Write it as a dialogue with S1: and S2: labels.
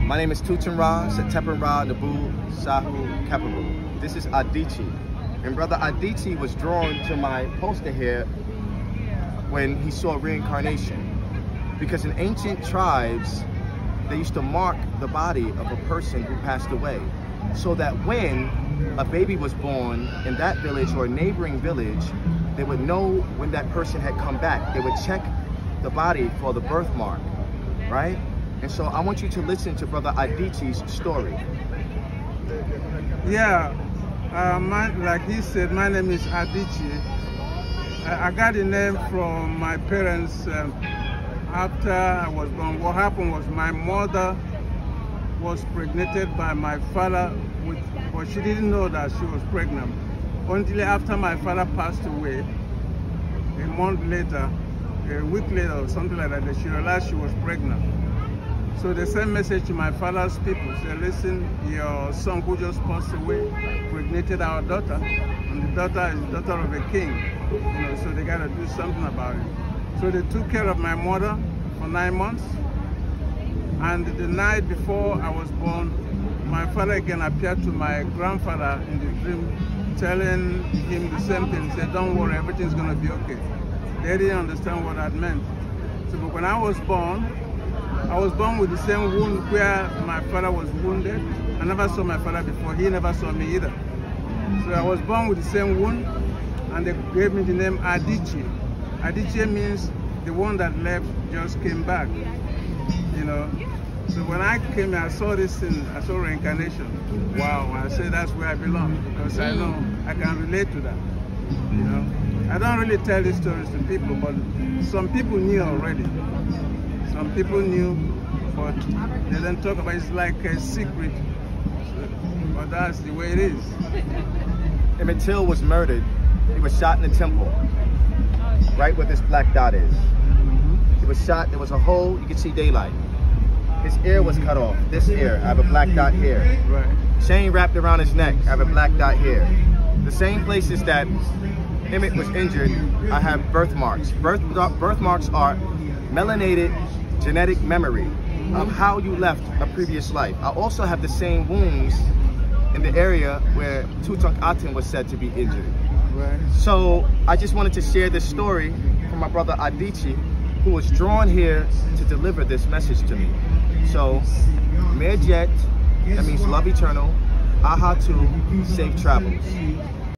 S1: My name is TutemRa, TutemRa, Nabu, Sahu, Kaparu. This is Adichie. And Brother Adichie was drawn to my poster here when he saw reincarnation. Because in ancient tribes, they used to mark the body of a person who passed away, so that when a baby was born in that village or a neighboring village, they would know when that person had come back. They would check the body for the birthmark, right? And so I want you to listen to Brother Adichie's story.
S2: Yeah, like he said, my name is Adichie. I got the name from my parents after I was born. What happened was my mother was impregnated by my father, but she didn't know that she was pregnant. Until after my father passed away, a month later, a week later or something like that, she realized she was pregnant. So they sent message to my father's people, say, listen, your son who just passed away impregnated our daughter, and the daughter is the daughter of a king, so they got to do something about it. So they took care of my mother for 9 months, and the night before I was born, my father again appeared to my grandfather in the dream, telling him the same thing. He said, don't worry, everything's going to be okay. They didn't understand what that meant. So but when I was born with the same wound where my father was wounded. I never saw my father before. He never saw me either. So I was born with the same wound, and they gave me the name Adichie. Adichie means the one that left just came back, So when I came here, I saw this thing, I saw reincarnation. Wow, I said that's where I belong, because I know I can relate to that, I don't really tell these stories to people, but some people knew already. Some people knew, but they didn't talk about it. It's like a secret, but that's the way it is.
S1: Emmett Till was murdered. He was shot in the temple, right where this black dot is. He was shot, there was a hole, you could see daylight. His ear was cut off, this ear, I have a black dot here.
S2: Right.
S1: Chain wrapped around his neck, I have a black dot here. The same places that Emmett was injured, I have birthmarks. Birthmarks are melanated genetic memory of how you left a previous life. I also have the same wounds in the area where Tutankhaten was said to be injured.
S2: Right.
S1: So I just wanted to share this story from my brother Adichie, who was drawn here to deliver this message to me. So, Merjet, that means love eternal, Ahatu, safe travels.